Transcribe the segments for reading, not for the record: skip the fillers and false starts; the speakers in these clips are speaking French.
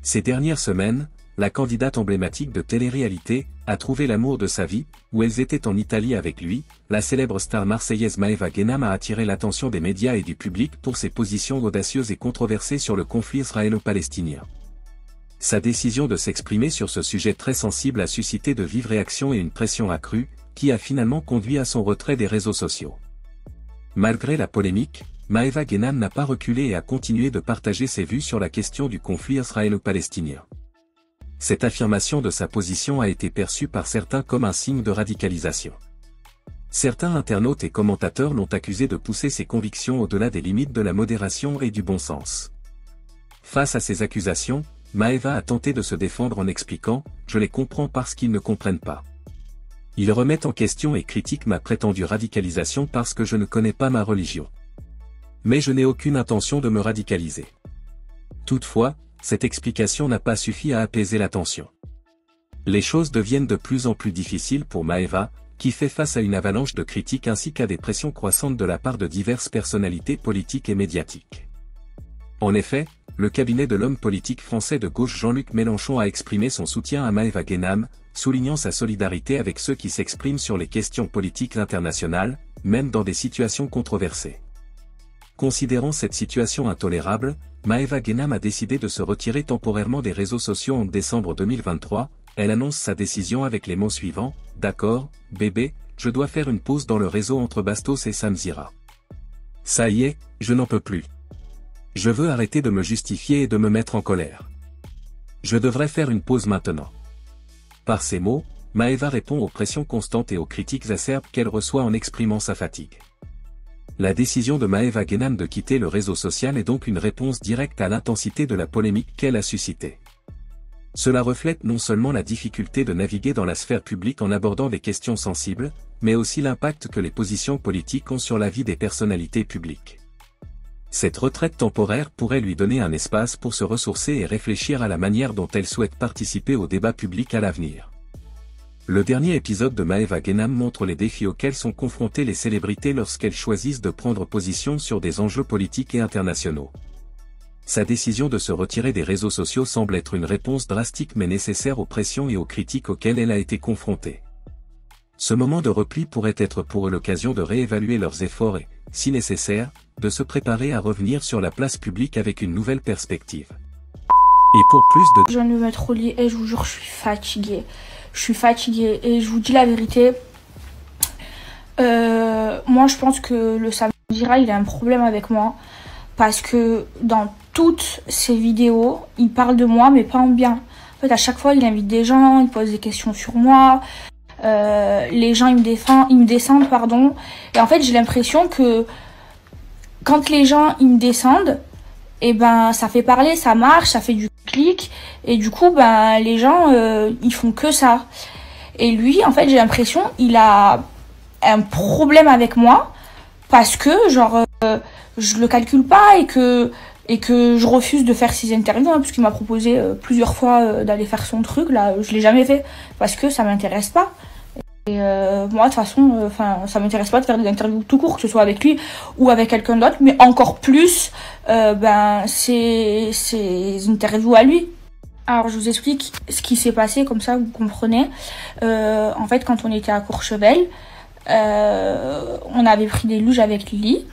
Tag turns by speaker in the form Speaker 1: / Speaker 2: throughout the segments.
Speaker 1: Ces dernières semaines, la candidate emblématique de télé-réalité a trouvé l'amour de sa vie, où elles étaient en Italie avec lui. La célèbre star marseillaise Maeva Ghenam a attiré l'attention des médias et du public pour ses positions audacieuses et controversées sur le conflit israélo-palestinien. Sa décision de s'exprimer sur ce sujet très sensible a suscité de vives réactions et une pression accrue, qui a finalement conduit à son retrait des réseaux sociaux. Malgré la polémique, Maeva Ghenam n'a pas reculé et a continué de partager ses vues sur la question du conflit israélo-palestinien. Cette affirmation de sa position a été perçue par certains comme un signe de radicalisation. Certains internautes et commentateurs l'ont accusé de pousser ses convictions au-delà des limites de la modération et du bon sens. Face à ces accusations, Maeva a tenté de se défendre en expliquant « Je les comprends parce qu'ils ne comprennent pas. Ils remettent en question et critiquent ma prétendue radicalisation parce que je ne connais pas ma religion. Mais je n'ai aucune intention de me radicaliser. » Toutefois, cette explication n'a pas suffi à apaiser la tension. Les choses deviennent de plus en plus difficiles pour Maeva, qui fait face à une avalanche de critiques ainsi qu'à des pressions croissantes de la part de diverses personnalités politiques et médiatiques. En effet, le cabinet de l'homme politique français de gauche Jean-Luc Mélenchon a exprimé son soutien à Maeva Ghenam, soulignant sa solidarité avec ceux qui s'expriment sur les questions politiques internationales, même dans des situations controversées. Considérant cette situation intolérable, Maeva Ghenam a décidé de se retirer temporairement des réseaux sociaux en décembre 2023. Elle annonce sa décision avec les mots suivants: « D'accord, bébé, je dois faire une pause dans le réseau entre Bastos et Samzira. Ça y est, je n'en peux plus. Je veux arrêter de me justifier et de me mettre en colère. Je devrais faire une pause maintenant. » Par ces mots, Maeva répond aux pressions constantes et aux critiques acerbes qu'elle reçoit en exprimant sa fatigue. La décision de Maeva Ghenam de quitter le réseau social est donc une réponse directe à l'intensité de la polémique qu'elle a suscitée. Cela reflète non seulement la difficulté de naviguer dans la sphère publique en abordant des questions sensibles, mais aussi l'impact que les positions politiques ont sur la vie des personnalités publiques. Cette retraite temporaire pourrait lui donner un espace pour se ressourcer et réfléchir à la manière dont elle souhaite participer au débat public à l'avenir. Le dernier épisode de Maeva Ghenam montre les défis auxquels sont confrontées les célébrités lorsqu'elles choisissent de prendre position sur des enjeux politiques et internationaux. Sa décision de se retirer des réseaux sociaux semble être une réponse drastique mais nécessaire aux pressions et aux critiques auxquelles elle a été confrontée. Ce moment de repli pourrait être pour eux l'occasion de réévaluer leurs efforts et, si nécessaire, de se préparer à revenir sur la place publique avec une nouvelle perspective. Et pour plus de...
Speaker 2: Je viens de me mettre au lit et je vous jure, je suis fatiguée. Je suis fatiguée et je vous dis la vérité. Moi, je pense que le Samzira, il a un problème avec moi. Parce que dans toutes ses vidéos, il parle de moi, mais pas en bien. En fait, à chaque fois, il invite des gens, il pose des questions sur moi. Les gens, ils me descendent, pardon. Et en fait, j'ai l'impression que quand les gens, ils me descendent, et ben, ça fait parler, ça marche, ça fait du clic. Et du coup, ben, les gens, ils font que ça. Et lui, en fait, j'ai l'impression, il a un problème avec moi. Parce que, genre, je le calcule pas et que je refuse de faire ses interviews, hein, parce qu'il m'a proposé plusieurs fois d'aller faire son truc. Là, je l'ai jamais fait parce que ça m'intéresse pas. Et moi, de toute façon, ça m'intéresse pas de faire des interviews tout court, que ce soit avec lui ou avec quelqu'un d'autre, mais encore plus, ses interviews à lui. Alors, je vous explique ce qui s'est passé, comme ça, vous comprenez. En fait, quand on était à Courchevel, on avait pris des luges avec Lily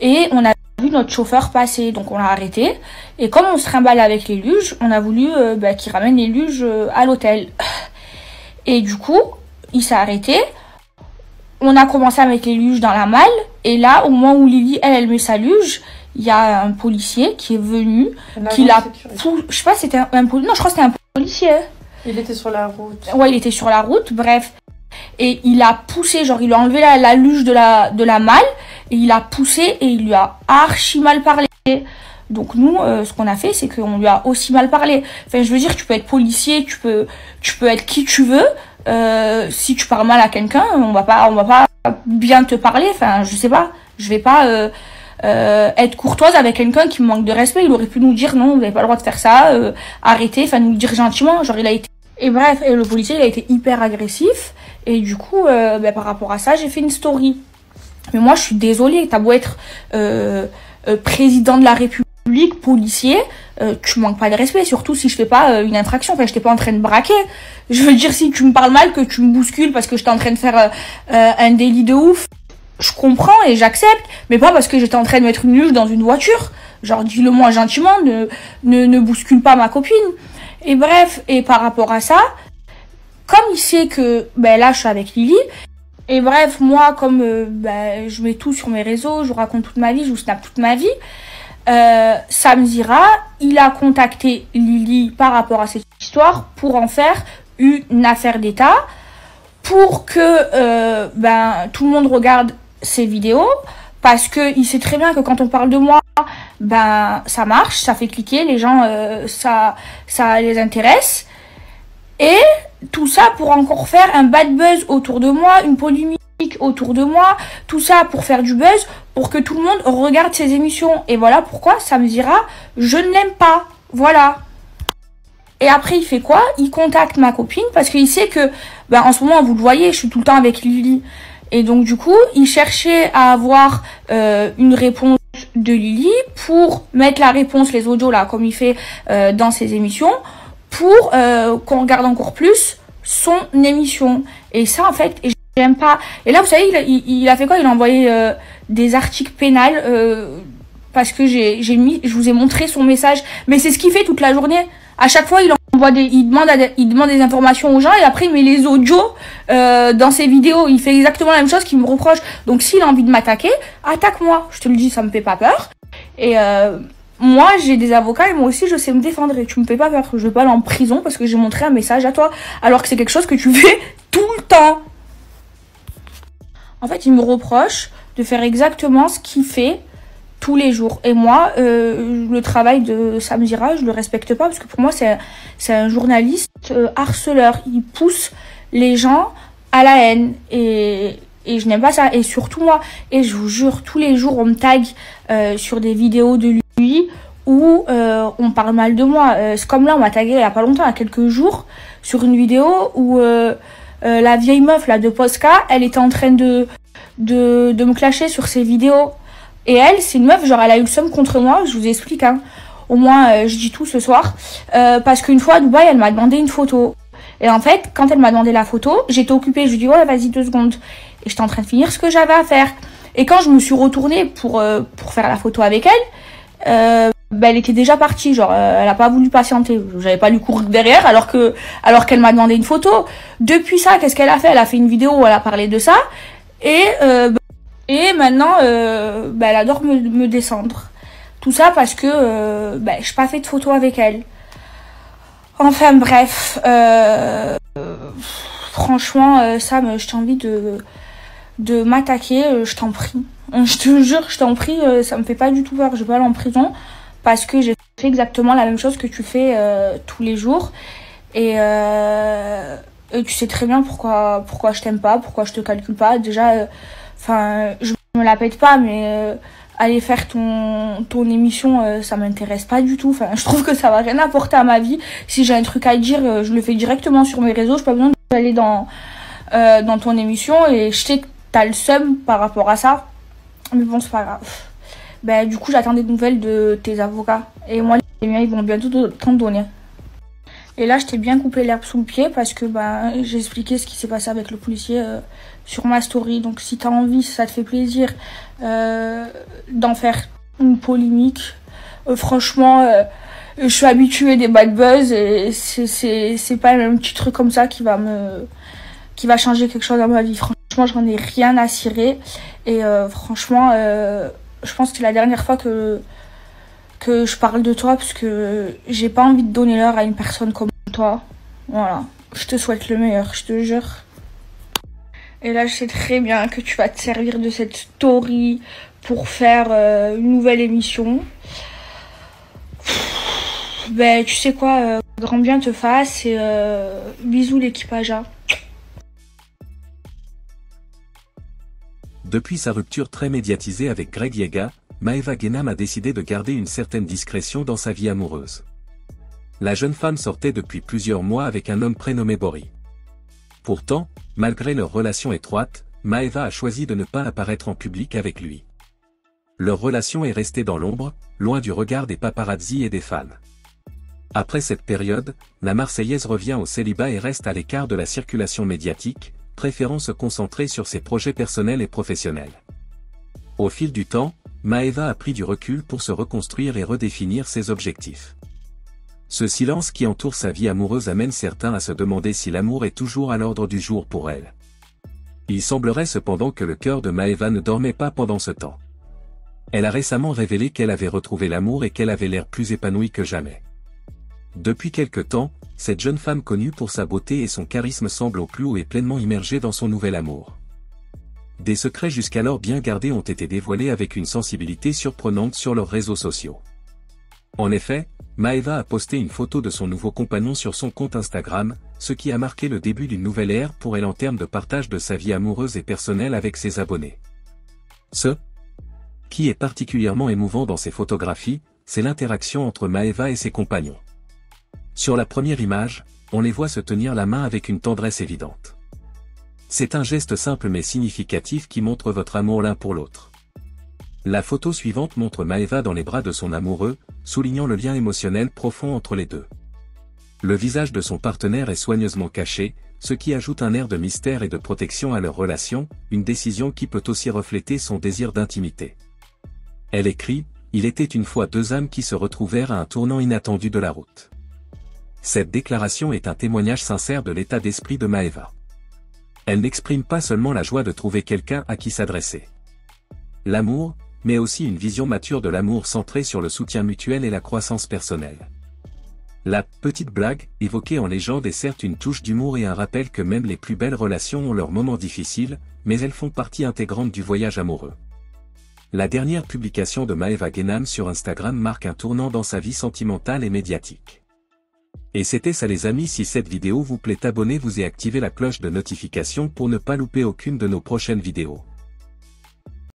Speaker 2: et on a vu notre chauffeur passer, donc on l'a arrêté. Et comme on se trimballe avec les luges, on a voulu qu'il ramène les luges à l'hôtel. Et du coup, il s'est arrêté. On a commencé à mettre les luges dans la malle. Et là, au moment où Lily, elle met sa luge, il y a un policier qui est venu, qui l'a poussé. Je sais pas, c'était un policier. Non, je crois que c'était un policier.
Speaker 3: Il était sur la route.
Speaker 2: Ouais, il était sur la route, bref. Et il a poussé, genre il a enlevé la luge de la malle, et il a poussé et il lui a archi mal parlé. Donc nous, ce qu'on a fait, c'est qu'on lui a aussi mal parlé. Enfin, je veux dire, tu peux être policier, tu peux être qui tu veux. Si tu parles mal à quelqu'un, on va pas bien te parler. Enfin, je sais pas, je vais pas être courtoise avec quelqu'un qui me manque de respect. Il aurait pu nous dire non, vous n'avez pas le droit de faire ça, arrêtez, enfin nous dire gentiment. Genre il a été... Et bref, et le policier, il a été hyper agressif. Et du coup, par rapport à ça, j'ai fait une story. Mais moi, je suis désolée. T'as beau être président de la République, public, policier, tu manques pas de respect, surtout si je fais pas une infraction. Enfin, je t'ai pas en train de braquer. Je veux dire, si tu me parles mal, que tu me bouscules parce que j'étais en train de faire un délit de ouf, je comprends et j'accepte, mais pas parce que j'étais en train de mettre une luge dans une voiture. Genre, dis-le moi gentiment, ne bouscule pas ma copine. Et bref, et par rapport à ça, comme il sait que ben là je suis avec Lily, et bref, moi comme ben, je mets tout sur mes réseaux, je vous raconte toute ma vie, je vous snap toute ma vie, Sam Zira, il a contacté Lily par rapport à cette histoire pour en faire une affaire d'État, pour que ben tout le monde regarde ses vidéos, parce que il sait très bien que quand on parle de moi, ben ça marche, ça fait cliquer, les gens ça les intéresse, et tout ça pour encore faire un bad buzz autour de moi, une polémique autour de moi, tout ça pour faire du buzz, pour que tout le monde regarde ses émissions. Et voilà pourquoi Sam Zira, je ne l'aime pas. Voilà. Et après, il fait quoi? Il contacte ma copine parce qu'il sait que, ben, en ce moment, vous le voyez, je suis tout le temps avec Lily. Et donc, du coup, il cherchait à avoir une réponse de Lily pour mettre la réponse, les audios, là, comme il fait dans ses émissions, pour qu'on regarde encore plus son émission. Et ça, en fait, j'aime pas. Et là, vous savez, il a fait quoi? Il a envoyé des articles pénals parce que je vous ai montré son message. Mais c'est ce qu'il fait toute la journée. À chaque fois, il demande des informations aux gens et après il met les audios dans ses vidéos. Il fait exactement la même chose qu'il me reproche. Donc s'il a envie de m'attaquer, attaque-moi. Je te le dis, ça me fait pas peur. Et moi, j'ai des avocats et moi aussi, je sais me défendre. Et tu me fais pas peur. Je vais pas aller en prison parce que j'ai montré un message à toi. Alors que c'est quelque chose que tu fais tout le temps. En fait, il me reproche de faire exactement ce qu'il fait tous les jours. Et moi, le travail de Sam Zira, je le respecte pas parce que pour moi, c'est un journaliste harceleur. Il pousse les gens à la haine. Et je n'aime pas ça. Et surtout moi, et je vous jure, tous les jours, on me tag sur des vidéos de lui où on parle mal de moi. C'est comme là, on m'a tagué il y a pas longtemps, il y a quelques jours, sur une vidéo où la vieille meuf là de Posca, elle était en train de me clasher sur ses vidéos. Et elle, c'est une meuf, genre elle a eu le seum contre moi, je vous explique, hein. Au moins je dis tout ce soir. Parce qu'une fois à Dubaï, elle m'a demandé une photo. Et en fait, quand elle m'a demandé la photo, j'étais occupée, je lui dis ouais vas-y 2 secondes. Et j'étais en train de finir ce que j'avais à faire. Et quand je me suis retournée pour faire la photo avec elle, bah, elle était déjà partie, genre elle a pas voulu patienter. J'avais pas lui courir derrière alors qu'elle m'a demandé une photo. Depuis ça, qu'est-ce qu'elle a fait? Elle a fait une vidéo où elle a parlé de ça. Et maintenant, bah, elle adore me descendre. Tout ça parce que bah, j'ai pas fait de photo avec elle. Enfin bref, franchement, Sam, je t'ai envie de m'attaquer, je t'en prie. Je te jure, je t'en prie, ça me fait pas du tout peur. Je vais pas aller en prison parce que j'ai fait exactement la même chose que tu fais tous les jours. Et tu sais très bien pourquoi je t'aime pas, pourquoi je te calcule pas. Déjà, enfin, je me la pète pas, mais aller faire ton émission, ça m'intéresse pas du tout. Enfin, je trouve que ça va rien apporter à ma vie. Si j'ai un truc à dire, je le fais directement sur mes réseaux. J'ai pas besoin d'aller dans ton émission et je sais que t'as le seum par rapport à ça. Mais bon, c'est pas grave. Ben, du coup, j'attends des nouvelles de tes avocats. Et moi, les miens, ils vont bientôt t'en donner. Et là, je t'ai bien coupé l'herbe sous le pied parce que ben, j'ai expliqué ce qui s'est passé avec le policier sur ma story. Donc, si t'as envie, si ça te fait plaisir d'en faire une polémique, franchement, je suis habituée des bad buzz et c'est pas un petit truc comme ça qui va changer quelque chose dans ma vie. Franchement, j'en ai rien à cirer. Et franchement, je pense que c'est la dernière fois que je parle de toi parce que j'ai pas envie de donner l'heure à une personne comme toi. Voilà. Je te souhaite le meilleur, je te jure. Et là, je sais très bien que tu vas te servir de cette story pour faire une nouvelle émission. Ben, tu sais quoi, grand bien te fasse et bisous l'équipage. Hein.
Speaker 1: Depuis sa rupture très médiatisée avec Greg Yega, Maeva Guénam a décidé de garder une certaine discrétion dans sa vie amoureuse. La jeune femme sortait depuis plusieurs mois avec un homme prénommé Bory. Pourtant, malgré leur relation étroite, Maeva a choisi de ne pas apparaître en public avec lui. Leur relation est restée dans l'ombre, loin du regard des paparazzi et des fans. Après cette période, la Marseillaise revient au célibat et reste à l'écart de la circulation médiatique, préférant se concentrer sur ses projets personnels et professionnels. Au fil du temps, Maeva a pris du recul pour se reconstruire et redéfinir ses objectifs. Ce silence qui entoure sa vie amoureuse amène certains à se demander si l'amour est toujours à l'ordre du jour pour elle. Il semblerait cependant que le cœur de Maeva ne dormait pas pendant ce temps. Elle a récemment révélé qu'elle avait retrouvé l'amour et qu'elle avait l'air plus épanouie que jamais. Depuis quelque temps, cette jeune femme connue pour sa beauté et son charisme semble au plus haut et pleinement immergée dans son nouvel amour. Des secrets jusqu'alors bien gardés ont été dévoilés avec une sensibilité surprenante sur leurs réseaux sociaux. En effet, Maeva a posté une photo de son nouveau compagnon sur son compte Instagram, ce qui a marqué le début d'une nouvelle ère pour elle en termes de partage de sa vie amoureuse et personnelle avec ses abonnés. Ce qui est particulièrement émouvant dans ces photographies, c'est l'interaction entre Maeva et ses compagnons. Sur la première image, on les voit se tenir la main avec une tendresse évidente. C'est un geste simple mais significatif qui montre votre amour l'un pour l'autre. La photo suivante montre Maeva dans les bras de son amoureux, soulignant le lien émotionnel profond entre les deux. Le visage de son partenaire est soigneusement caché, ce qui ajoute un air de mystère et de protection à leur relation, une décision qui peut aussi refléter son désir d'intimité. Elle écrit « Il était une fois deux âmes qui se retrouvèrent à un tournant inattendu de la route ». Cette déclaration est un témoignage sincère de l'état d'esprit de Maeva. Elle n'exprime pas seulement la joie de trouver quelqu'un à qui s'adresser. L'amour, mais aussi une vision mature de l'amour centrée sur le soutien mutuel et la croissance personnelle. La petite blague, évoquée en légende, est certes une touche d'humour et un rappel que même les plus belles relations ont leurs moments difficiles, mais elles font partie intégrante du voyage amoureux. La dernière publication de Maeva Guénam sur Instagram marque un tournant dans sa vie sentimentale et médiatique. Et c'était ça les amis, si cette vidéo vous plaît, abonnez-vous et activez la cloche de notification pour ne pas louper aucune de nos prochaines vidéos.